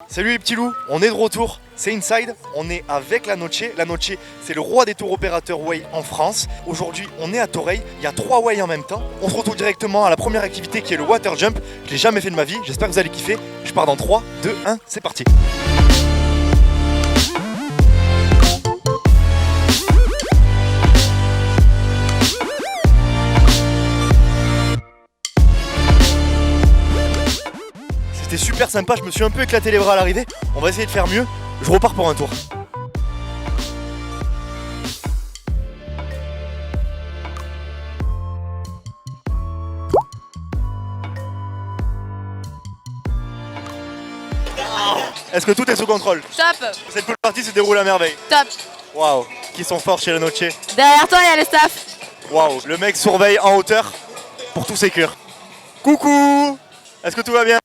Salut les petits loups, on est de retour, c'est Inside, on est avec La Noche. La Noche, c'est le roi des tours opérateurs Way en France. Aujourd'hui, on est à Toreil, il y a 3 Way en même temps. On se retrouve directement à la première activité qui est le water jump. Je l'ai jamais fait de ma vie, j'espère que vous allez kiffer. Je pars dans 3, 2, 1, c'est parti. C'était super sympa, je me suis un peu éclaté les bras à l'arrivée. On va essayer de faire mieux. Je repars pour un tour. Est-ce que tout est sous contrôle? Top. Cette poule partie se déroule à merveille. Top. Waouh, qui sont forts chez La Noche. Derrière toi, il y a le staff. Waouh, le mec surveille en hauteur pour tout sécure. Coucou. Est-ce que tout va bien?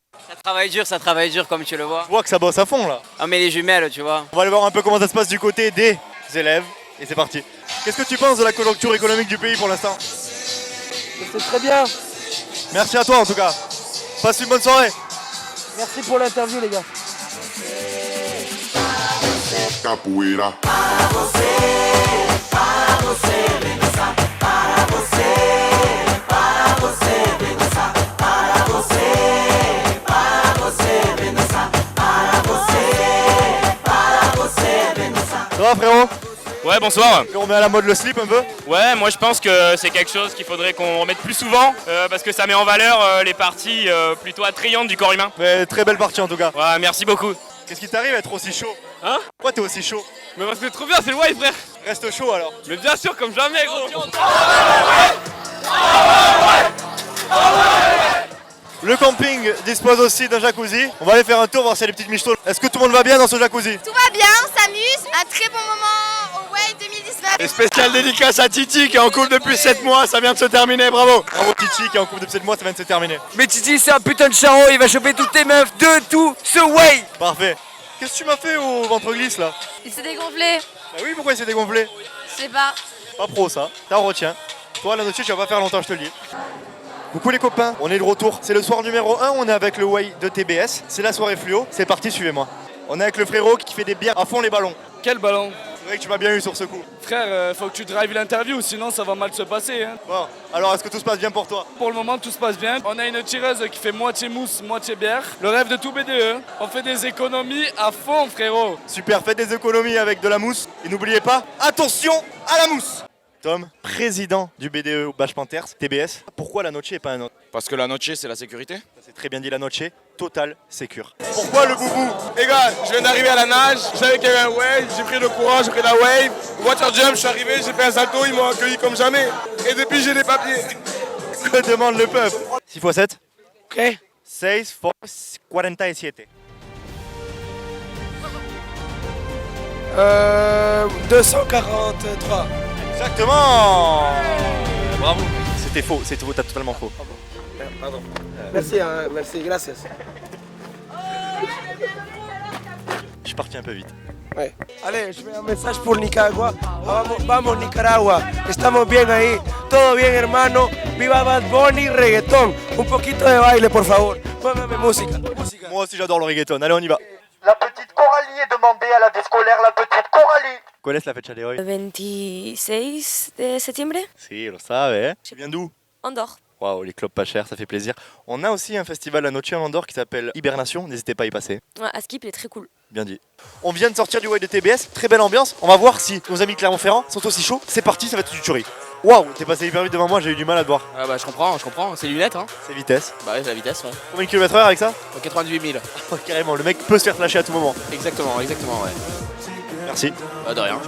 Ça travaille dur comme tu le vois. Je vois que ça bosse à fond là. Ah mais les jumelles tu vois. On va aller voir un peu comment ça se passe du côté des élèves. Et c'est parti. Qu'est-ce que tu penses de la conjoncture économique du pays pour l'instant? C'est très bien. Merci à toi en tout cas. Passe une bonne soirée. Merci pour l'interview les gars. Capoeira. Ça va frérot? Ouais, bonsoir. On met à la mode le slip un peu? Ouais, moi je pense que c'est quelque chose qu'il faudrait qu'on remette plus souvent parce que ça met en valeur les parties plutôt attrayantes du corps humain. Mais très belle partie en tout cas. Ouais, merci beaucoup. Qu'est-ce qui t'arrive à être aussi chaud? Hein? Pourquoi t'es aussi chaud? Mais parce que c'est trop bien, c'est le wife frère. Reste chaud alors. Mais bien sûr, comme jamais gros. Le camping dispose aussi d'un jacuzzi. On va aller faire un tour voir s'il y a des petites michetots. Est-ce que tout le monde va bien dans ce jacuzzi? Tout va bien, on s'amuse. Un très bon moment au Way 2019. Et spécial dédicace à Titi qui est en couple depuis 7 mois, ça vient de se terminer, bravo. Bravo Titi qui est en couple depuis 7 mois, ça vient de se terminer. Mais Titi c'est un putain de charron, il va choper toutes tes meufs de tout ce way. Parfait. Qu'est-ce que tu m'as fait au ventre glisse là? Il s'est dégonflé. Bah oui, pourquoi il s'est dégonflé? Je sais pas. Pas pro ça, t'en retiens. Toi La Noche, tu vas pas faire longtemps, je te le dis. Coucou les copains, on est de retour. C'est le soir numéro 1, on est avec le Way de TBS. C'est la soirée fluo, c'est parti, suivez-moi. On est avec le frérot qui fait des bières à fond les ballons. Quel ballon? C'est vrai que tu m'as bien eu sur ce coup. Frère, faut que tu drives l'interview, sinon ça va mal se passer. Hein. Bon, alors est-ce que tout se passe bien pour toi? Pour le moment, tout se passe bien. On a une tireuse qui fait moitié mousse, moitié bière. Le rêve de tout BDE. On fait des économies à fond, frérot. Super, faites des économies avec de la mousse. Et n'oubliez pas, attention à la mousse. Tom, président du BDE Bash Panthers, TBS. Pourquoi La Noche et pas un autre? Parce que la noche, c'est la sécurité. C'est très bien dit La Noche, total sécure. Pourquoi le boubou? Les gars, je viens d'arriver à la nage, je savais qu'il y avait un wave, j'ai pris le courant, j'ai pris la wave. Water jump, je suis arrivé, j'ai fait un salto, ils m'ont accueilli comme jamais. Et depuis, j'ai des papiers. Que demande le peuple? 6 x 7? Ok. 6 x 47. 243. Exactement. Bravo. C'était faux, t'as totalement faux. Pardon. Merci, hein, merci, gracias. Je suis parti un peu vite. Ouais. Allez, je mets un message pour Nicaragua. Vamos, vamos Nicaragua. Estamos bien ahí. Todo bien, hermano. Viva Bad Bunny, reggaetón. Un poquito de baile, por favor. Póngame música. Moi aussi j'adore le reggaeton, allez on y va. La petite Coralie est demandée à la vie scolaire, la petite Coralie. ¿Cuál la fecha de hoy? 26 de septiembre. Si, lo sabe, hein. Tu viens d'où? Andorre. Waouh, les clubs pas chers, ça fait plaisir. On a aussi un festival à Noche en Andorre qui s'appelle Hibernation, n'hésitez pas à y passer. Ouais, Askip, il est très cool. Bien dit. On vient de sortir du Way de TBS, très belle ambiance. On va voir si nos amis Clermont-Ferrand sont aussi chauds. C'est parti, ça va être du tuerie. Waouh, t'es passé hyper vite devant moi, j'ai eu du mal à te voir. Ah bah je comprends, c'est lunettes hein. C'est vitesse. Bah ouais, c'est la vitesse ouais. Combien de kilomètres heure avec ça? 98 000. Oh, carrément, le mec peut se faire flasher à tout moment. Exactement ouais. Merci. Bah de rien.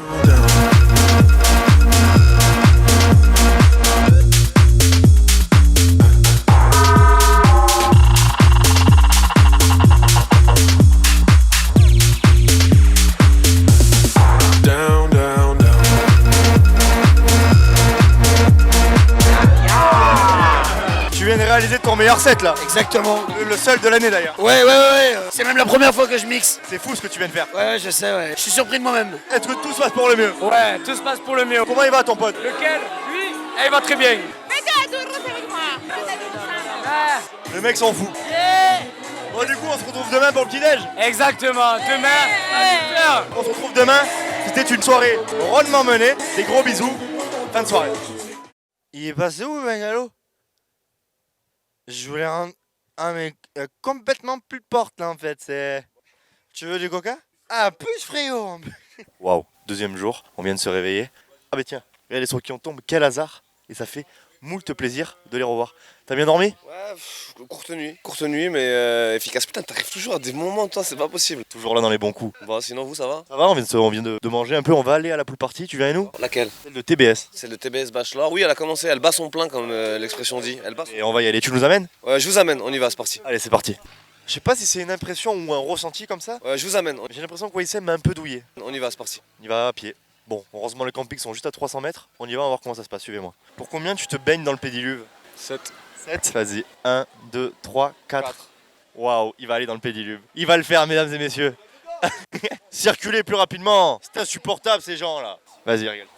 Tu viens de réaliser ton meilleur set là. Exactement. Le seul de l'année d'ailleurs. Ouais. C'est même la première fois que je mixe. C'est fou ce que tu viens de faire. Ouais, je sais, ouais. Je suis surpris de moi-même. Est-ce que tout se passe pour le mieux? Ouais, tout se passe pour le mieux. Comment il va ton pote? Lequel? Lui? Il va très bien. Le mec s'en fout. Bon, du coup, on se retrouve demain pour le petit-déj. Exactement, demain, à 8h. On se retrouve demain. C'était une soirée rondement menée. Des gros bisous. Fin de soirée. Il est passé où, Bengalo? Je voulais rendre... Ah, mais complètement plus de porte, là, en fait. C'est... Tu veux du coca? Ah, plus frérot. Waouh, deuxième jour. On vient de se réveiller. Ah, bah tiens, regarde les sons qui en tombent. Quel hasard. Et ça fait moult plaisir de les revoir. T'as bien dormi? Ouais, courte nuit mais efficace. Putain, t'arrives toujours à des moments, toi, c'est pas possible. Toujours là dans les bons coups. Bon, sinon vous, ça va? Ça va, on vient de manger un peu, on va aller à la pool party, tu viens avec nous? Laquelle? Celle de TBS. C'est le TBS Bachelor. Oui, elle a commencé, elle bat son plein comme l'expression dit. Elle bat. Et on va y aller, tu nous amènes? Ouais, je vous amène, on y va, c'est parti. Allez, c'est parti. Je sais pas si c'est une impression ou un ressenti comme ça. Ouais, je vous amène. J'ai l'impression que Wissem m'a un peu douillé. On y va, c'est parti. On y va à pied. Bon, heureusement les campings sont juste à 300 mètres. On y va, on va voir comment ça se passe, suivez-moi. Pour combien tu te baignes dans le pédiluve? 7. 7. Vas-y, 1, 2, 3, 4. Waouh, il va aller dans le pédiluve. Il va le faire, mesdames et messieurs. Circulez plus rapidement. C'est insupportable ces gens là. Vas-y, regarde.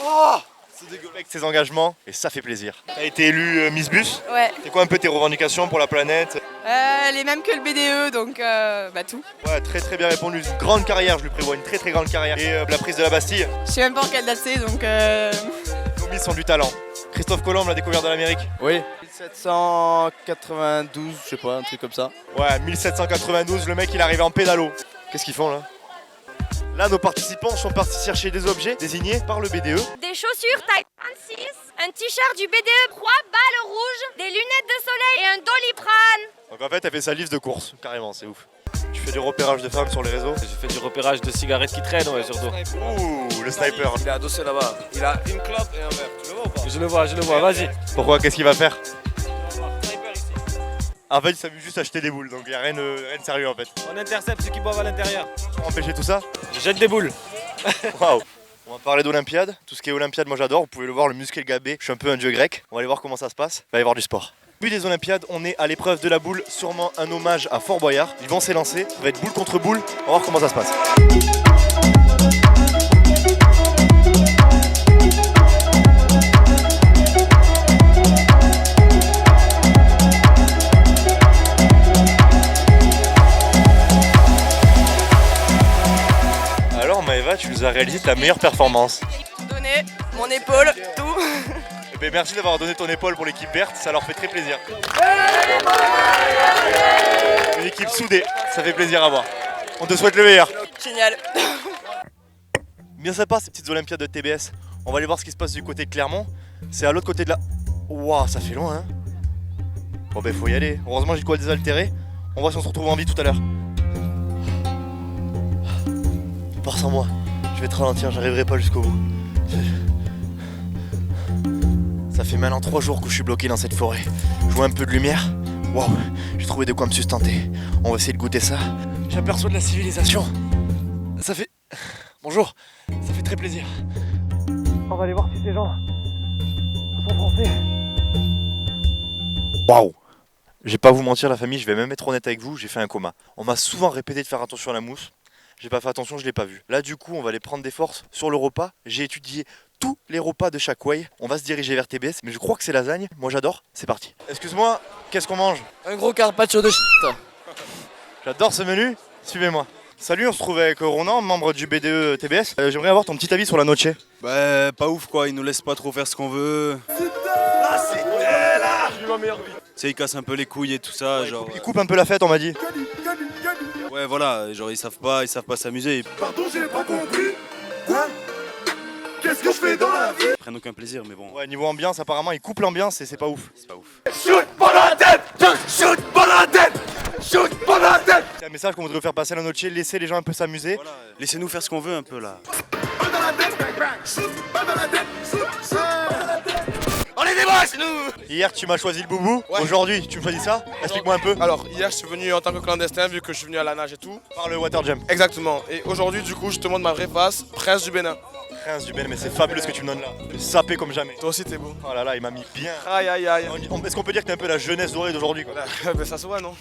Oh, c'est dégueulasse avec ses engagements et ça fait plaisir. T'as été élue Miss Bus. Ouais. C'est quoi un peu tes revendications pour la planète? Les mêmes que le BDE, donc tout. Ouais, très bien répondu. Une grande carrière, je lui prévois une très grande carrière. Et la prise de la Bastille. Je sais même pas en quelle date c'est, donc Nos Miss sont du talent. Christophe Colomb, la découverte de l'Amérique. Oui. 1792, je sais pas, un truc comme ça. Ouais, 1792, le mec il est arrivé en pédalo. Qu'est-ce qu'ils font là? Là, nos participants sont partis chercher des objets désignés par le BDE. Des chaussures taille 36, un t-shirt du BDE, 3 balles rouges, des lunettes de soleil et un doliprane. Donc en fait, elle fait sa liste de courses, carrément, c'est ouf. Tu fais du repérage de femmes sur les réseaux? J'ai fait du repérage de cigarettes qui traînent, ouais, surtout. Ouh, le sniper. Il est adossé là-bas. Il a une clope et un verre. Tu le vois ou pas? Je le vois, vas-y. Pourquoi? Qu'est-ce qu'il va faire? En fait, il s'amuse juste à acheter des boules, donc il n'y a rien de sérieux en fait. On intercepte ceux qui boivent à l'intérieur. Pour empêcher tout ça? Je jette des boules. Waouh. On va parler d'Olympiade. Tout ce qui est Olympiade, moi j'adore. Vous pouvez le voir, le muscle gabé. Je suis un peu un dieu grec. On va aller voir comment ça se passe. Il va y avoir du sport. But des Olympiades, on est à l'épreuve de la boule. Sûrement un hommage à Fort Boyard. Ils vont s'élancer. Ça va être boule contre boule. On va voir comment ça se passe. Alors Maëva, tu nous as réalisé ta meilleure performance. Donner mon épaule, tout. Eh ben, merci d'avoir donné ton épaule pour l'équipe verte, ça leur fait très plaisir. Une équipe soudée, ça fait plaisir à voir. On te souhaite le meilleur. Génial. Bien sympa ces petites Olympiades de TBS. On va aller voir ce qui se passe du côté de Clermont. C'est à l'autre côté de la... Waouh, ça fait loin hein. Bon ben faut y aller. Heureusement j'ai quoi désaltérer. On voit si on se retrouve en vie tout à l'heure. Pars sans moi. Je vais te ralentir, j'arriverai pas jusqu'au bout. Ça fait maintenant 3 jours que je suis bloqué dans cette forêt. Je vois un peu de lumière. Waouh, j'ai trouvé de quoi me sustenter. On va essayer de goûter ça. J'aperçois de la civilisation. Ça fait... Bonjour, ça fait très plaisir. On va aller voir si ces gens sont français. Waouh. Je vais pas vous mentir la famille, je vais même être honnête avec vous, j'ai fait un coma. On m'a souvent répété de faire attention à la mousse. J'ai pas fait attention, je l'ai pas vu. Là du coup on va aller prendre des forces sur le repas. J'ai étudié tous les repas de chaque way. On va se diriger vers TBS, mais je crois que c'est lasagne. Moi j'adore, c'est parti. Excuse-moi, qu'est-ce qu'on mange? Un gros carpaccio de shit. J'adore ce menu, suivez-moi. Salut, on se trouve avec Ronan, membre du BDE TBS. J'aimerais avoir ton petit avis sur la noche. Bah pas ouf quoi, il nous laisse pas trop faire ce qu'on veut. Ah c'était là! J'ai eu ma meilleure vie. Tu sais, il casse un peu les couilles et tout ça, ouais, genre... Il coupe un peu la fête, on m'a dit. Ouais voilà, genre ils savent pas s'amuser. Pardon, j'ai pas compris. Hein? Qu'est-ce que je fais dans la vie? Ils prennent aucun plaisir, mais bon. Ouais, niveau ambiance, apparemment, ils coupent l'ambiance et c'est pas ouf. C'est pas ouf. Shoot pendant la tête! Shoot pendant la tête! Shoot pendant la tête! C'est un message qu'on voudrait faire passer à la noche, laisser les gens un peu s'amuser. Voilà, laissez-nous faire ce qu'on veut un peu là. Dans la tête, bang bang! Shoot pendant la tête! Shoot! On est des boss, nous! Hier, tu m'as choisi le boubou. Ouais. Aujourd'hui, tu me choisis ça. Explique-moi un peu. Alors, hier, je suis venu en tant que clandestin, vu que je suis venu à la nage et tout. Par le water jump. Exactement. Et aujourd'hui, du coup, je te montre ma vraie face, prince du Bénin. Prince du Bénin, mais c'est fabuleux ce que tu me donnes là. Le sapé comme jamais. Toi aussi, t'es beau. Oh là là, il m'a mis bien. Aïe, aïe, aïe. Est-ce qu'on peut dire que t'es un peu la jeunesse dorée d'aujourd'hui quoi? Ben, ça se voit, non?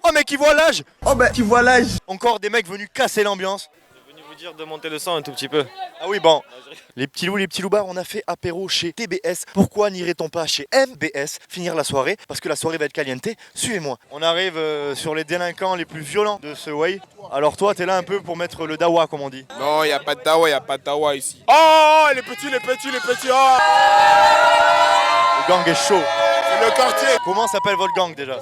Oh, mec, il voit l'âge! Oh ben tu vois l'âge. Encore des mecs venus casser l'ambiance. dur de monter le son un tout petit peu. Ah oui, bon. Les petits loups bars, on a fait apéro chez TBS. Pourquoi n'irait-on pas chez MBS finir la soirée? Parce que la soirée va être caliente. Suivez-moi. On arrive sur les délinquants les plus violents de ce way. Alors toi, t'es là un peu pour mettre le dawa, comme on dit. Non, il n'y a pas de dawa ici. Oh, les petits, oh. Le gang est chaud. C'est le quartier. Comment s'appelle votre gang déjà?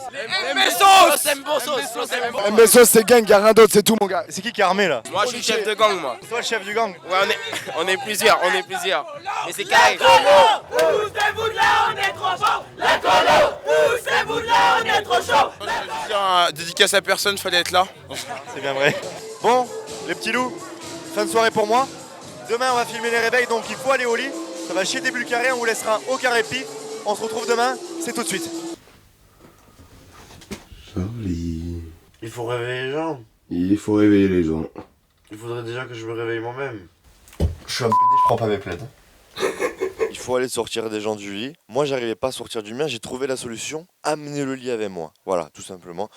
MBSOS, c'est gang, y'a rien d'autre, c'est tout mon gars. C'est qui est armé là? Moi, je suis chef de gang, moi. Toi le chef du gang? Ouais, on est plusieurs. Mais c'est carré. Poussez-vous de là, on est trop chaud. La colo, poussez-vous de là, on est trop chaud. Dédicace à personne, fallait être là. C'est bien vrai. Bon, les petits loups, fin de soirée pour moi. Demain, on va filmer les réveils, donc il faut aller au lit. Ça va chier des bulles carrées, on vous laissera aucun répit. On se retrouve demain, c'est tout de suite. Charlie. Il faut réveiller les gens. Il faut réveiller les gens. Il faudrait déjà que je me réveille moi-même. Je suis un PD, je prends pas mes plaides. Il faut aller sortir des gens du lit. Moi, j'arrivais pas à sortir du mien, j'ai trouvé la solution. Amenez le lit avec moi. Voilà, tout simplement.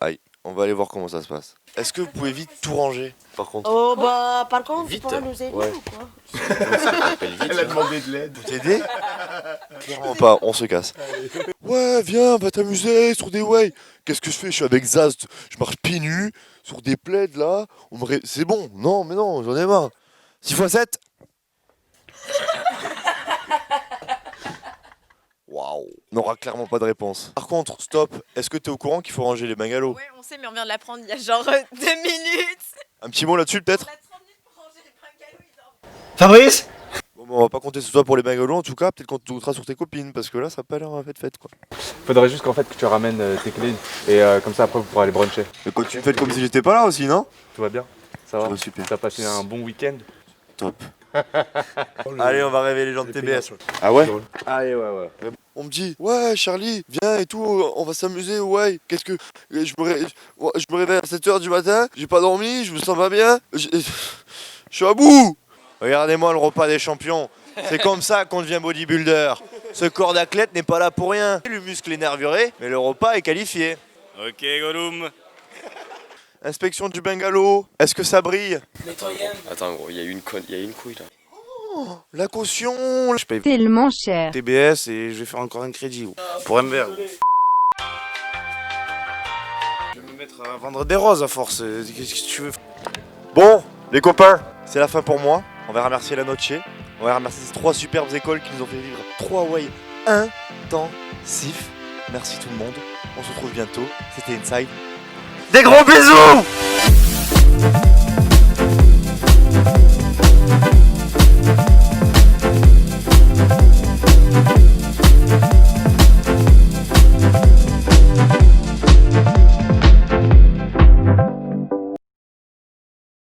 Aïe, on va aller voir comment ça se passe. Est-ce que vous pouvez vite tout ranger, par contre? Oh bah par contre, Vite. tu pourras nous aider Ouais. ou quoi? Elle a demandé de l'aide. Pour t'aider? Clairement pas, on se casse. Ouais, viens, va t'amuser sur des ways. Qu'est-ce que je fais? Je suis avec Zast, je marche pieds nus, sur des plaids là. C'est bon, non, mais non, j'en ai marre. 6x7. Waouh, on n'aura clairement pas de réponse. Par contre, stop, est-ce que t'es au courant qu'il faut ranger les bungalows? Ouais, on sait, mais on vient de l'apprendre il y a genre 2 minutes. Un petit mot là-dessus peut-être? Fabrice? Bon, on va pas compter ce soir pour les bungalows, en tout cas, peut-être qu'on te comptera sur tes copines, parce que là, ça a pas l'air fête quoi. Faudrait juste qu'en fait que tu ramènes tes clés et comme ça après vous pourrez aller bruncher. Mais quand tu me fais comme si j'étais pas là aussi, non? Tout va bien? Ça va? Super. T'as passé un bon week-end? Top. Allez, on va réveiller les gens de TBS. Ah ouais? Allez, ouais. On me dit, ouais, Charlie, viens et tout, on va s'amuser, ouais. Qu'est-ce que. Je me réveille à 7h du matin, j'ai pas dormi, je me sens pas bien. Je suis à bout. Regardez-moi le repas des champions. C'est comme ça qu'on devient bodybuilder. Ce corps d'athlète n'est pas là pour rien. Le muscle est nervuré, mais le repas est qualifié. Ok, Gollum. Inspection du bungalow. Est-ce que ça brille? Attends, gros, il y a une couille là. Oh, la caution. Je paye Tellement cher. TBS et je vais faire encore un crédit pour un verre. Je vais me mettre à vendre des roses à force. Qu'est-ce que tu veux? Bon, les copains, c'est la fin pour moi. On va remercier la Noche. On va remercier ces 3 superbes écoles qui nous ont fait vivre 3 ways intensifs. Merci tout le monde. On se retrouve bientôt. C'était Inside. Des gros bisous!